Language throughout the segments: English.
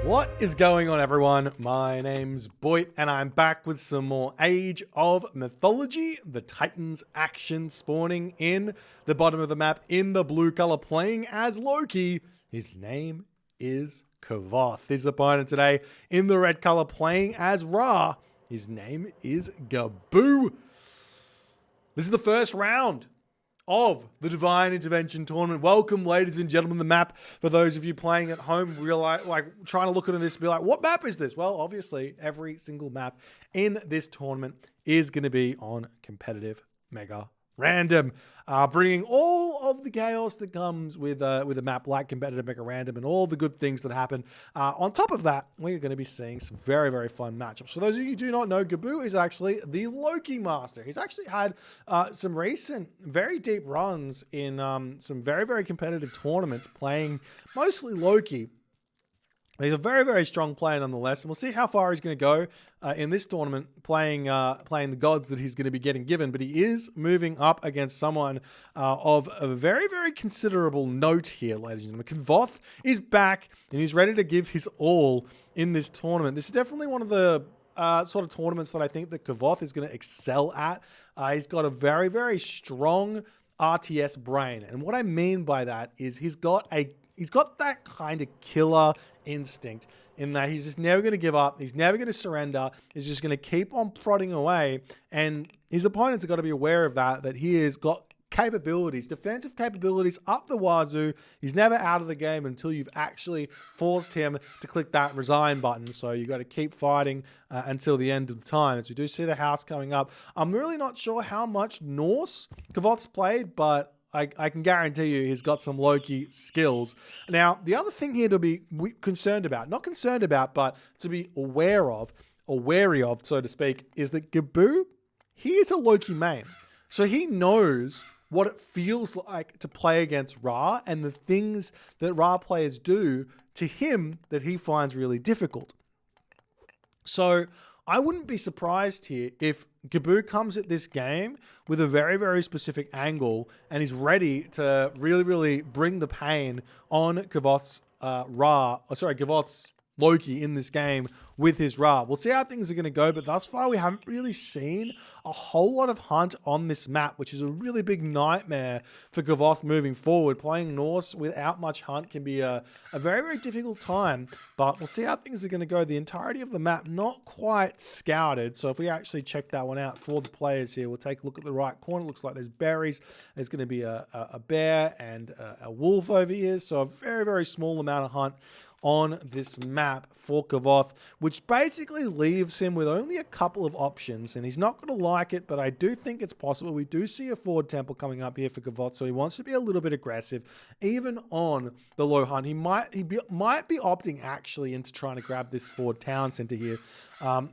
What is going on, everyone? My name's Boit, and I'm back with some more Age of Mythology. The Titans action spawning in the bottom of the map in the blue color, playing as Loki. His name is Kvoth. His opponent today in the red color, playing as Ra. His name is Gaboo. This is the first round of the Divine Intervention Tournament. Welcome, ladies and gentlemen. The map, for those of you playing at home, realize, trying to look at this and be like, what map is this? Well, obviously, every single map in this tournament is going to be on competitive Mega Random, bringing all of the chaos that comes with a map like competitive Mega Random and all the good things that happen. On top of that, we're going to be seeing some very, very fun matchups. For those of you who do not know, Gaboo is actually the Loki master. He's actually had some recent, very deep runs in some very, very competitive tournaments, playing mostly Loki. He's a very, very strong player nonetheless, and we'll see how far he's going to go in this tournament, playing the gods that he's going to be getting given. But he is moving up against someone of a very, very considerable note here, ladies and gentlemen. Kvoth is back, and he's ready to give his all in this tournament. This is definitely one of the sort of tournaments that I think that Kvoth is going to excel at. He's got a very, very strong RTS brain, and what I mean by that is he's got that kind of killer instinct in that he's just never going to give up. He's never going to surrender. He's just going to keep on prodding away. And his opponents have got to be aware of that he has got capabilities, defensive capabilities up the wazoo. He's never out of the game until you've actually forced him to click that resign button. So you've got to keep fighting until the end of the time. As we do see the house coming up. I'm really not sure how much Norse Kvoth's played, but I can guarantee you he's got some Loki skills. Now, the other thing here to be concerned about, not concerned about, but to be aware of, or wary of, so to speak, is that Gaboo, he is a Loki main. So he knows what it feels like to play against Ra and the things that Ra players do to him that he finds really difficult. So I wouldn't be surprised here if Gaboo comes at this game with a very, very specific angle and is ready to really, really bring the pain on Kvoth's Kvoth's Loki in this game with his Ra. We'll see how things are going to go, but thus far we haven't really seen a whole lot of hunt on this map, which is a really big nightmare for Kvoth moving forward. Playing Norse without much hunt can be a very, very difficult time, but we'll see how things are going to go. The entirety of the map not quite scouted, so if we actually check that one out for the players here, we'll take a look at the right corner. Looks like there's berries. There's going to be a bear and a wolf over here, so a very, very small amount of hunt on this map for Kvoth, which basically leaves him with only a couple of options, and he's not going to like it, but I do think it's possible. We do see a forward temple coming up here for Kvoth, so he wants to be a little bit aggressive, even on the low hunt. He might be opting actually into trying to grab this forward town center here.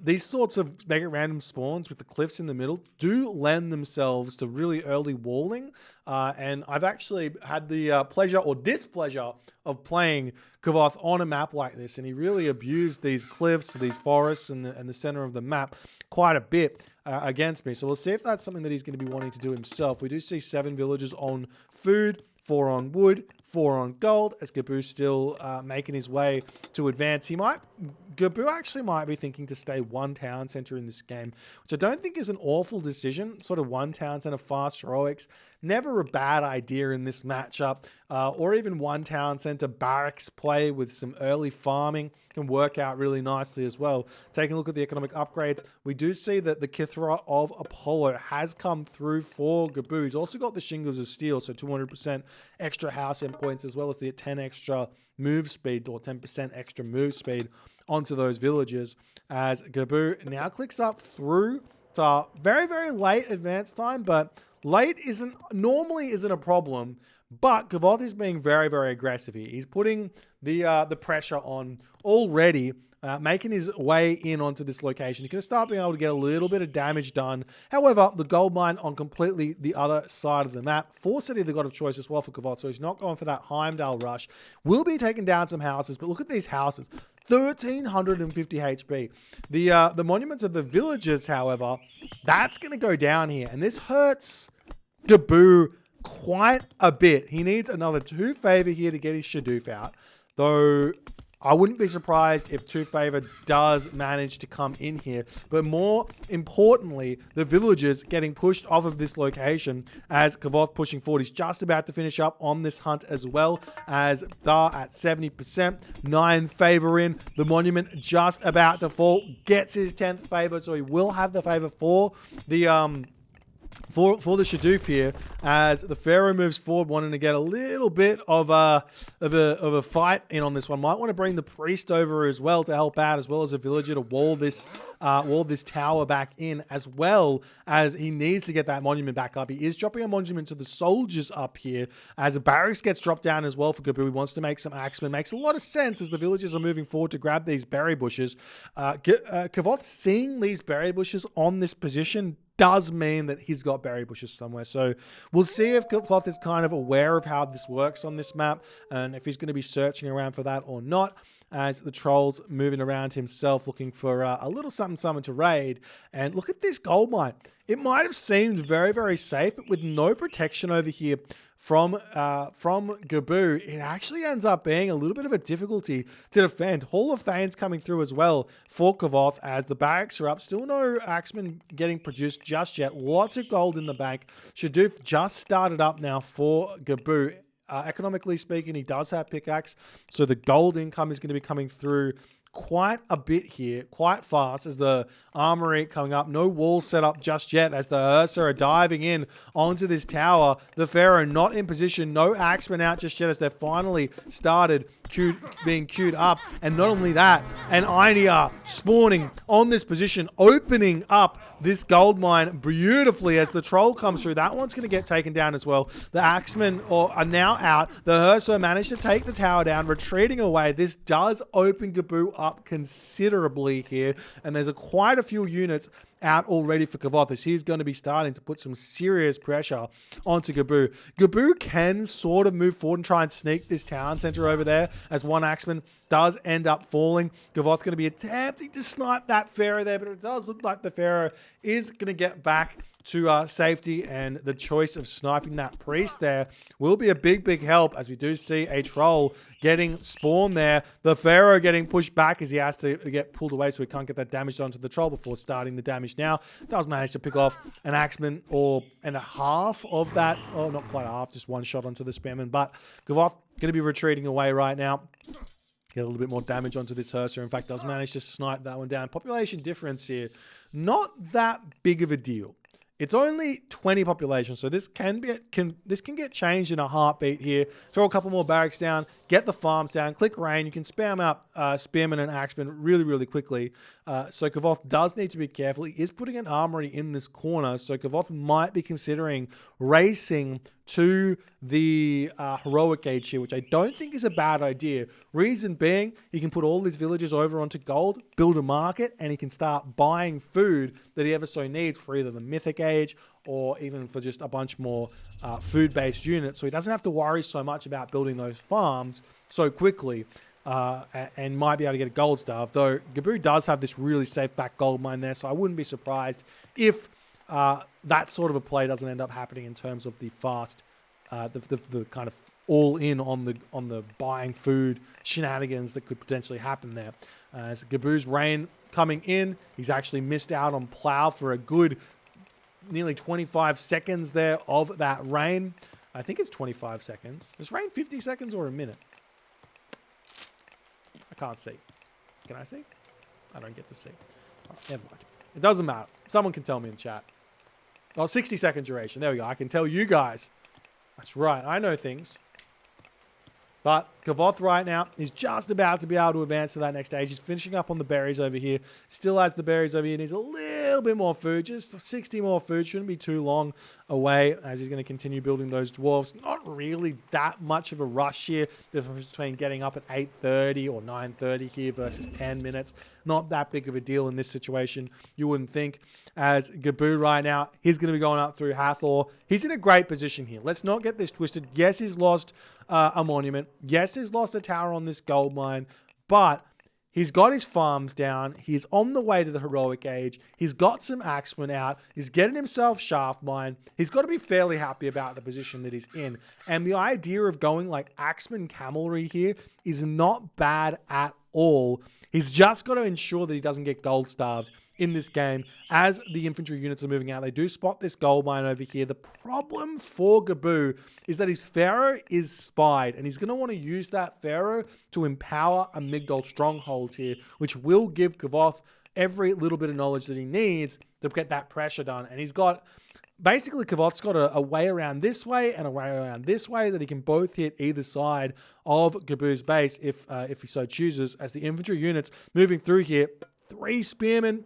These sorts of mega random spawns with the cliffs in the middle do lend themselves to really early walling, and I've actually had the pleasure or displeasure of playing Kvoth on a map like this, and he really abused these cliffs, these forests, and the center of the map quite a bit against me. So we'll see if that's something that he's going to be wanting to do himself. We do see 7 villagers on food, 4 on wood, 4 on gold, as Gaboo still making his way to advance. Gaboo actually might be thinking to stay 1 town center in this game, which I don't think is an awful decision. Sort of 1 town center, fast heroics, never a bad idea in this matchup. Or even 1 town center barracks play with some early farming can work out really nicely as well. Taking a look at the economic upgrades, we do see that the Kithra of Apollo has come through for Gaboo. He's also got the Shingles of Steel, so 200% extra house endpoints, as well as the 10 extra move speed, or 10% extra move speed onto those villagers, as Gaboo now clicks up through to very, very late advance time, but late normally isn't a problem. But Kvoth is being very, very aggressive here. He's putting the pressure on already, making his way in onto this location. He's going to start being able to get a little bit of damage done. However, the gold mine on completely the other side of the map. 4 City, they've got a choice as well for Kvoth, so he's not going for that Heimdall rush. Will be taking down some houses, but look at these houses. 1,350 HP. The monuments of the villagers, however, that's going to go down here, and this hurts Gaboo quite a bit. He needs another 2 favor here to get his Shadoof out, though I wouldn't be surprised if 2-Favor does manage to come in here. But more importantly, the villagers getting pushed off of this location as Kvoth pushing forward. He's just about to finish up on this hunt as well as Dar at 70%. 9-Favor in. The monument just about to fall. Gets his 10th favor, so he will have the favor for the for the Shadoof here, as the Pharaoh moves forward, wanting to get a little bit of a fight in on this one. Might want to bring the priest over as well to help out, as well as a villager to wall this tower back in, as well as he needs to get that monument back up. He is dropping a monument to the soldiers up here, as a barracks gets dropped down as well for Gaboo. He wants to make some axemen. Makes a lot of sense as the villagers are moving forward to grab these berry bushes. Kvoth seeing these berry bushes on this position does mean that he's got berry bushes somewhere. So we'll see if Kvoth is kind of aware of how this works on this map and if he's going to be searching around for that or not, as the troll's moving around himself looking for a little something to raid. And look at this gold mine. It might have seemed very, very safe, but with no protection over here from Gaboo, it actually ends up being a little bit of a difficulty to defend. Hall of Thanes coming through as well for Kvoth, as the barracks are up. Still no axemen getting produced just yet. Lots of gold in the bank. Shadoof just started up now for Gaboo. Economically speaking, he does have pickaxe, so the gold income is going to be coming through quite a bit here, quite fast, as the armory coming up. No wall set up just yet as the Ursa are diving in onto this tower. The Pharaoh not in position. No axemen out just yet as they're finally started being queued up. And not only that, an Ainia spawning on this position, opening up this gold mine beautifully as the troll comes through. That one's going to get taken down as well. The axemen are now out. The Ursa managed to take the tower down, retreating away. This does open Gaboo up considerably here, and there's quite a few units out already for Kvoth, as he's going to be starting to put some serious pressure onto Gaboo. Gaboo can sort of move forward and try and sneak this town center over there, as one axeman does end up falling. Kvoth's going to be attempting to snipe that Pharaoh there, but it does look like the Pharaoh is going to get back to safety, and the choice of sniping that priest there will be a big help, as we do see a troll getting spawned there. The Pharaoh getting pushed back as he has to get pulled away so he can't get that damage onto the troll before starting the damage now. Does manage to pick off an axeman and a half of that. Oh, not quite a half, just one shot onto the spamman. But Kvoth going to be retreating away right now. Get a little bit more damage onto this Ursa. In fact, does manage to snipe that one down. Population difference here, not that big of a deal. It's only 20 population, so this can get changed in a heartbeat here. Throw a couple more barracks down, get the farms down, click rain. You can spam out spearmen and axemen really quickly. So Kvoth does need to be careful. He is putting an armory in this corner, so Kvoth might be considering racing to the heroic age here, which I don't think is a bad idea. Reason being, he can put all these villagers over onto gold, build a market, and he can start buying food that he ever so needs for either the Mythic age or even for just a bunch more food-based units. So he doesn't have to worry so much about building those farms so quickly. And might be able to get a gold star, though Gaboo does have this really safe back gold mine there, so I wouldn't be surprised if that sort of a play doesn't end up happening in terms of the fast, the kind of all in on the buying food shenanigans that could potentially happen there. As Gaboo's rain coming in, he's actually missed out on plow for a good nearly 25 seconds there of that rain. I think it's 25 seconds. Does rain 50 seconds or a minute? I can't see. Can I see? I don't get to see. Oh, never mind. It doesn't matter. Someone can tell me in chat. Oh, 60-second duration. There we go. I can tell you guys. That's right. I know things. But Kvoth right now is just about to be able to advance to that next stage. He's finishing up on the berries over here. Still has the berries over here. Needs a little bit more food. Just 60 more food. Shouldn't be too long away as he's going to continue building those dwarves. Not really that much of a rush here. The difference between getting up at 8:30 or 9:30 here versus 10 minutes. Not that big of a deal in this situation, you wouldn't think. As Gaboo right now, he's going to be going up through Hathor. He's in a great position here. Let's not get this twisted. Yes, he's lost a monument. Yes, he's lost a tower on this gold mine, but He's got his farms down. He's on the way to the heroic age. He's got some axemen out. He's getting himself shaft mine. He's got to be fairly happy about the position that he's in. And the idea of going like axeman camelry here is not bad at all. He's just got to ensure that he doesn't get gold starved in this game as the infantry units are moving out. They do spot this gold mine over here. The problem for Gaboo is that his Pharaoh is spied, and he's going to want to use that Pharaoh to empower a Migdol stronghold here, which will give Kvoth every little bit of knowledge that he needs to get that pressure done. And he's got... Basically, Kvoth's got a way around this way and a way around this way that he can both hit either side of Gaboo's base if he so chooses. As the infantry units moving through here, 3 spearmen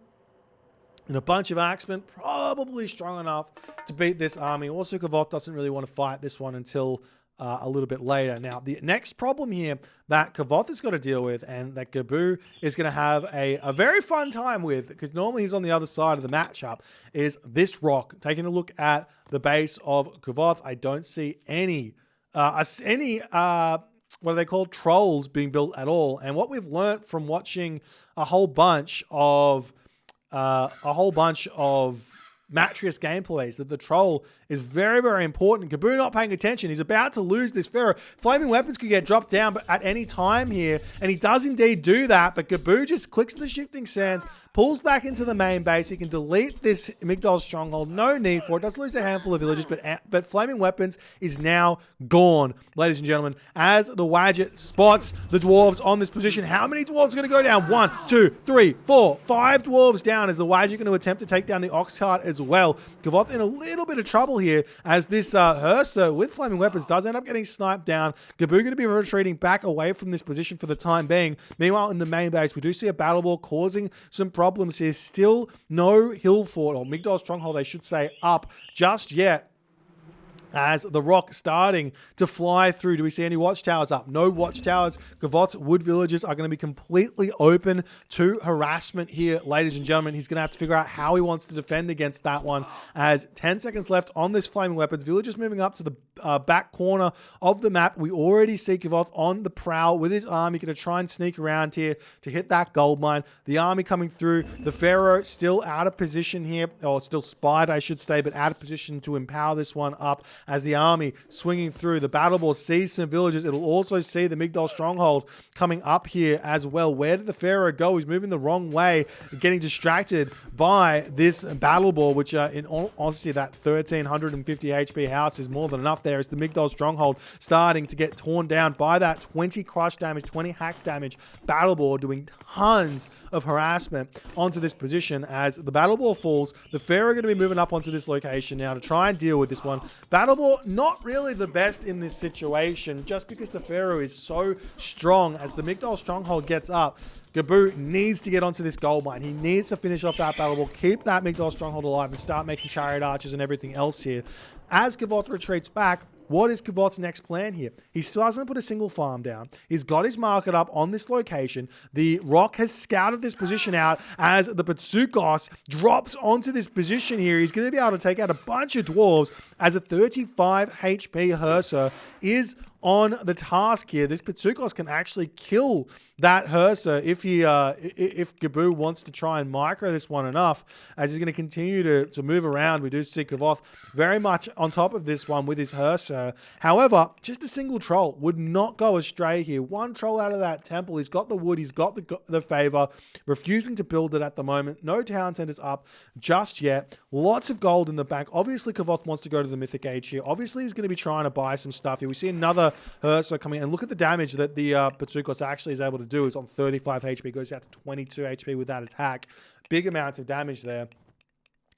and a bunch of axemen, probably strong enough to beat this army. Also, Kvoth doesn't really want to fight this one until a little bit later. Now, the next problem here that Kvoth has got to deal with and that Gaboo is going to have a very fun time with, because normally he's on the other side of the matchup, is this rock. Taking a look at the base of Kvoth, I don't see any what are they called? Trolls being built at all. And what we've learnt from watching a whole bunch of Matrius gameplays, that the troll is very, very important. Gaboo not paying attention. He's about to lose this Pharaoh. Flaming weapons could get dropped down at any time here, and he does indeed do that, but Gaboo just clicks the shifting sands, pulls back into the main base. He can delete this Migdol stronghold. No need for it. Does lose a handful of villages, but Flaming Weapons is now gone, ladies and gentlemen, as the Wadjet spots the dwarves on this position. How many dwarves are going to go down? 1, 2, 3, 4, 5 dwarves down as the Wadjet going to attempt to take down the ox cart as well. Kvoth in a little bit of trouble here as this Hearser with Flaming Weapons does end up getting sniped down. Gaboo going to be retreating back away from this position for the time being. Meanwhile, in the main base, we do see a battle ball causing some problems here. Still no hill fort, or Migdol stronghold, I should say, up just yet. As the rock starting to fly through. Do we see any watchtowers up? No watchtowers. Kvoth's wood villages are going to be completely open to harassment here, ladies and gentlemen. He's going to have to figure out how he wants to defend against that one. As 10 seconds left on this Flaming Weapons. Villagers moving up to the back corner of the map. We already see Kvoth on the prowl with his army, going to try and sneak around here to hit that gold mine. The army coming through. The Pharaoh still out of position here, or still spied, I should say, but out of position to empower this one up. As the army swinging through, the battle ball sees some villages. It'll also see the Migdol stronghold coming up here as well. Where did the Pharaoh go? He's moving the wrong way, getting distracted by this battle ball, which in all honesty, that 1350 HP house is more than enough there. As the Migdol stronghold starting to get torn down by that 20 crush damage, 20 hack damage battle ball, doing tons of harassment onto this position. As the battle ball falls, the Pharaoh are going to be moving up onto this location now to try and deal with this one. Battle ball not really the best in this situation, just because the Pharaoh is so strong. As the Migdol stronghold gets up, Gaboo needs to get onto this gold mine. He needs to finish off that battle ball, keep that Migdol stronghold alive, and start making chariot archers and everything else here. As Kvoth retreats back, what is Kvoth's next plan here? He still hasn't put a single farm down. He's got his market up on this location. The rock has scouted this position out as the Patsukos drops onto this position here. He's going to be able to take out a bunch of dwarves as a 35 HP Hearser is on the task here. This Patsukos can actually kill that Hearser if Gaboo wants to try and micro this one enough, as he's going to continue to move around. We do see Kvoth very much on top of this one with his Hearser. However, just a single troll would not go astray here. One troll out of that temple. He's got the wood. He's got the favor. Refusing to build it at the moment. No town centers up just yet. Lots of gold in the bank. Obviously, Kvoth wants to go to the Mythic Age here. Obviously, he's going to be trying to buy some stuff here. We see another Hearser coming in. And look at the damage that the Patsukos actually is able to do. Is on 35 HP. Goes out to 22 HP with that attack. Big amounts of damage there.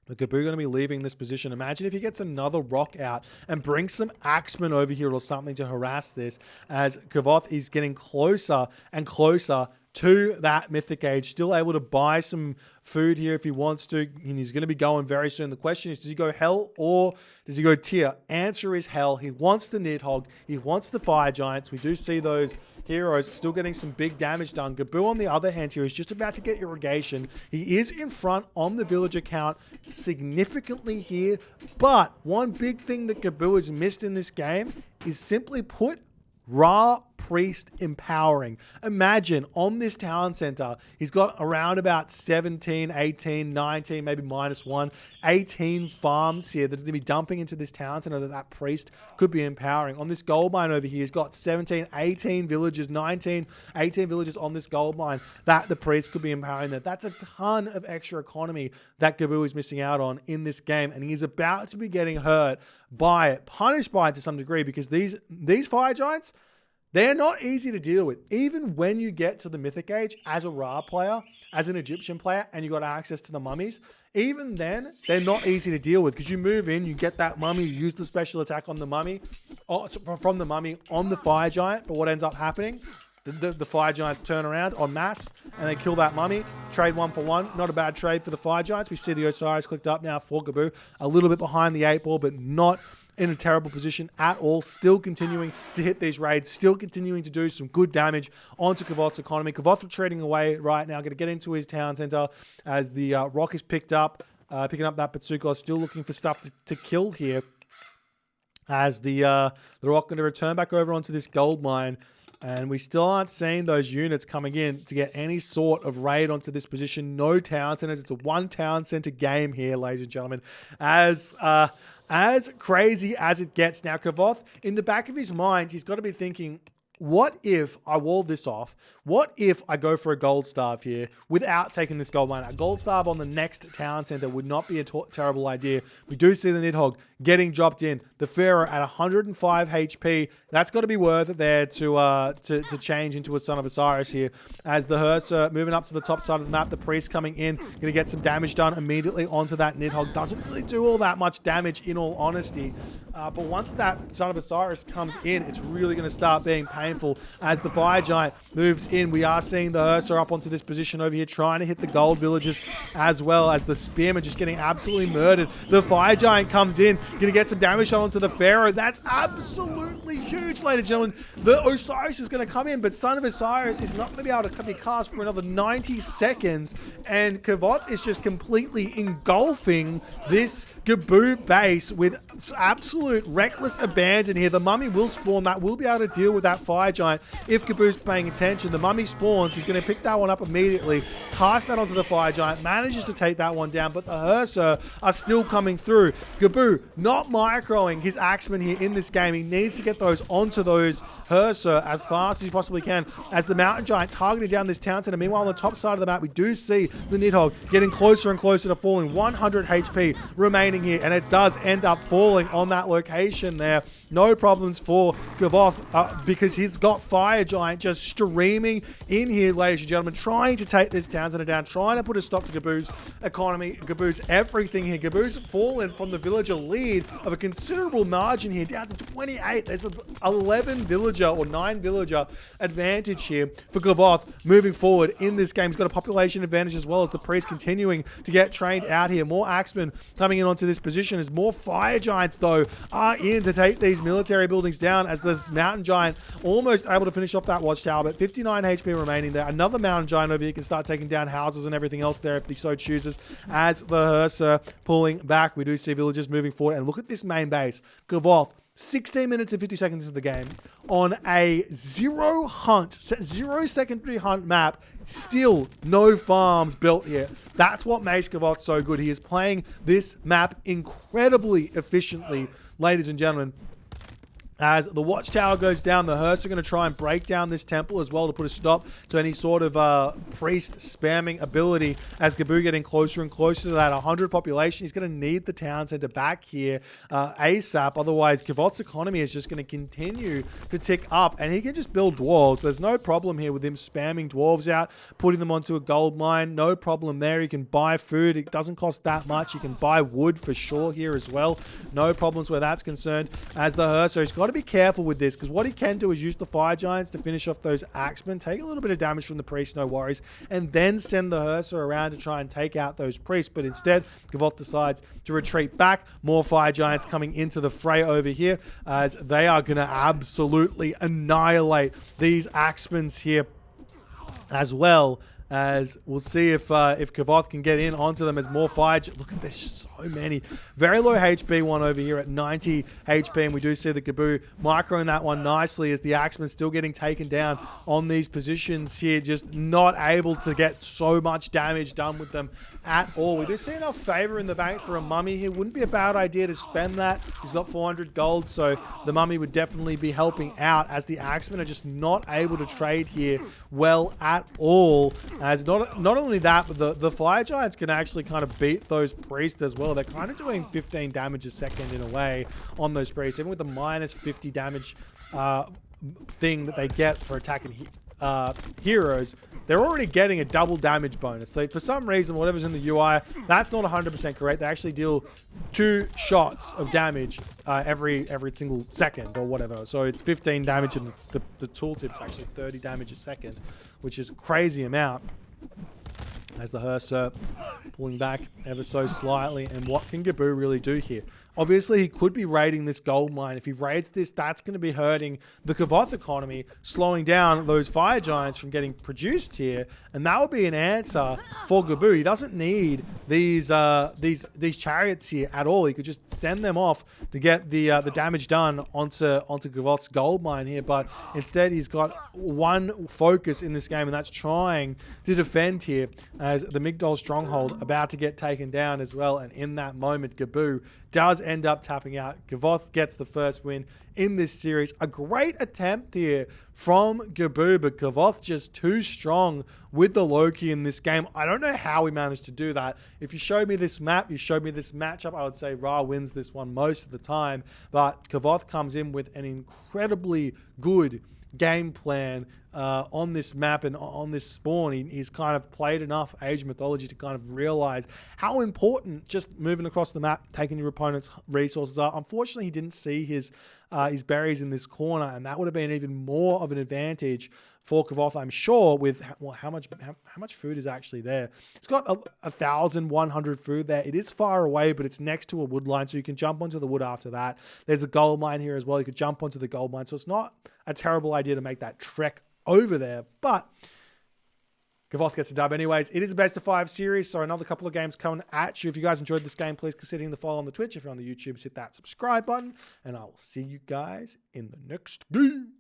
But Gaboo going to be leaving this position. Imagine if he gets another rock out and brings some axemen over here or something to harass this, as Kvoth is getting closer and closer to that Mythic Age. Still able to buy some food here if he wants to, and he's going to be going very soon. The question is, does he go hell or does he go tier? Answer is hell. He wants the Nidhogg. He wants the Fire Giants. We do see those heroes still getting some big damage done. Gaboo, on the other hand, here is just about to get irrigation. He is in front on the villager count significantly here, but one big thing that Gaboo has missed in this game is simply put Ra priest empowering. Imagine on this town center, he's got around about 17, 18, 19, maybe -1, 18 farms here that are going to be dumping into this town center that priest could be empowering. On this gold mine over here, he's got 17, 18 villages, 19, 18 villages on this gold mine that the priest could be empowering there. That's a ton of extra economy that Gaboo is missing out on in this game, and he's about to be getting hurt by it, punished by it to some degree, because these fire giants, they're not easy to deal with. Even when you get to the Mythic Age as a Ra player, as an Egyptian player, and you got access to the mummies, even then, they're not easy to deal with, because you move in, you get that mummy, you use the special attack on the mummy, from the mummy on the fire giant, but what ends up happening? The fire giants turn around en masse and they kill that mummy. Trade 1 for 1. Not a bad trade for the fire giants. We see the Osiris clicked up now for Gaboo. A little bit behind the 8 ball, but not in a terrible position at all. Still continuing to hit these raids. Still continuing to do some good damage onto Kvoth's economy. Kvoth trading away right now. Going to get into his town center as the rock is picked up. Picking up that bazooka. Still looking for stuff to kill here. As the rock going to return back over onto this gold mine. And we still aren't seeing those units coming in to get any sort of raid onto this position. No town centers. It's a one town center game here, ladies and gentlemen. As crazy as it gets. Now, Kvoth, in the back of his mind, he's got to be thinking, what if I wall this off? What if I go for a gold starve here without taking this gold mine? A gold starve on the next town center would not be a terrible idea. We do see the Nidhogg getting dropped in. The Pharaoh at 105 HP. That's got to be worth it there to change into a Son of Osiris here. As the Hearser moving up to the top side of the map, the Priest coming in, going to get some damage done immediately onto that Nidhogg. Doesn't really do all that much damage in all honesty. But once that Son of Osiris comes in, it's really going to start being painful as the Fire Giant moves in. We are seeing the Hearser up onto this position over here, trying to hit the gold villages as well as the Spearman just getting absolutely murdered. The Fire Giant comes in, going to get some damage done onto the Pharaoh. That's absolutely huge, ladies and gentlemen. The Osiris is going to come in, but Son of Osiris is not going to be able to be cast for another 90 seconds, and Kvoth is just completely engulfing this Gaboo base with absolute reckless abandon here. The mummy will spawn. That will be able to deal with that Fire Giant if Gaboo's paying attention. The mummy spawns. He's going to pick that one up immediately, cast that onto the Fire Giant, manages to take that one down, but the Hearser are still coming through. Gaboo not microing his axemen here in this game. He needs to get those onto those Hearser as fast as he possibly can as the Mountain Giant targeting down this town center. Meanwhile, on the top side of the map, we do see the Nidhogg getting closer and closer to falling. 100 HP remaining here, and it does end up falling on that location there. No problems for Kvoth because he's got Fire Giant just streaming in here, ladies and gentlemen, trying to take this town center down, trying to put a stop to Gaboo's economy, Gaboo's everything here. Gaboo's fallen from the villager lead of a considerable margin here down to 28. There's an 11 villager or 9 villager advantage here for Kvoth moving forward in this game. He's got a population advantage as well as the Priest continuing to get trained out here. More axemen coming in onto this position as more Fire Giants, though, are in to take these military buildings down as this Mountain Giant almost able to finish off that watchtower, but 59 HP remaining there. Another Mountain Giant over here can start taking down houses and everything else there if he so chooses. As the Hearser pulling back, we do see villagers moving forward, and look at this main base. Kvoth, 16 minutes and 50 seconds into the game on a zero secondary hunt map. Still no farms built here. That's what makes Kvoth so good. He is playing this map incredibly efficiently, ladies and gentlemen. As the watchtower goes down, the Hearser are going to try and break down this temple as well to put a stop to any sort of priest spamming ability as Gaboo getting closer and closer to that 100 population. He's going to need the town center back here ASAP. Otherwise, Kvoth's economy is just going to continue to tick up, and he can just build dwarves. There's no problem here with him spamming dwarves out, putting them onto a gold mine. No problem there. He can buy food. It doesn't cost that much. You can buy wood for sure here as well. No problems where that's concerned. As the Hearser, he's got to be careful with this because what he can do is use the Fire Giants to finish off those axemen, take a little bit of damage from the Priest, no worries, and then send the Hearser around to try and take out those Priests. But instead, Kvoth decides to retreat back. More Fire Giants coming into the fray over here as they are going to absolutely annihilate these axemen here as well. as we'll see if Kvoth can get in onto them as more fire. Look at there's so many. Very low HP one over here at 90 HP, and we do see the Gaboo microing that one nicely as the Axeman still getting taken down on these positions here, just not able to get so much damage done with them at all. We do see enough favor in the bank for a Mummy here. Wouldn't be a bad idea to spend that. He's got 400 gold, so the Mummy would definitely be helping out, as the Axemen are just not able to trade here well at all. As not only that, but the Fire Giants can actually kind of beat those priests as well. They're kind of doing 15 damage a second in a way on those priests, even with the minus 50 damage thing that they get for attacking heroes. They're already getting a double damage bonus. So for some reason, whatever's in the UI, that's not 100% correct. They actually deal 2 shots of damage every single second or whatever. So it's 15 damage, and the tooltip's actually 30 damage a second, which is a crazy amount. As the Hearser pulling back ever so slightly. And what can Gaboo really do here? Obviously, he could be raiding this gold mine. If he raids this, that's going to be hurting the Kvoth economy, slowing down those Fire Giants from getting produced here. And that would be an answer for Gaboo. He doesn't need these chariots here at all. He could just send them off to get the damage done onto Kvoth's gold mine here. But instead, he's got one focus in this game, and that's trying to defend here, as the Migdol stronghold about to get taken down as well. And in that moment, Gaboo does end up tapping out. Kvoth gets the first win in this series. A great attempt here from Gaboo, but Kvoth just too strong with the Loki in this game. I don't know how we managed to do that. If you showed me this map, you showed me this matchup, I would say Ra wins this one most of the time. But Kvoth comes in with an incredibly good game plan on this map and on this spawn. He's kind of played enough Age Mythology to kind of realize how important just moving across the map, taking your opponent's resources are. Unfortunately, he didn't see his berries in this corner, and that would have been even more of an advantage for Kvoth, I'm sure, with how much food is actually there. It's got 1,100 food there. It is far away, but it's next to a wood line, so you can jump onto the wood after that. There's a gold mine here as well. You could jump onto the gold mine, so it's not a terrible idea to make that trek over there, but Kvoth gets a dub anyways. It is a best of 5 series, so another couple of games coming at you. If you guys enjoyed this game, please consider hitting the follow on the Twitch. If you're on the YouTube, hit that subscribe button, and I will see you guys in the next game.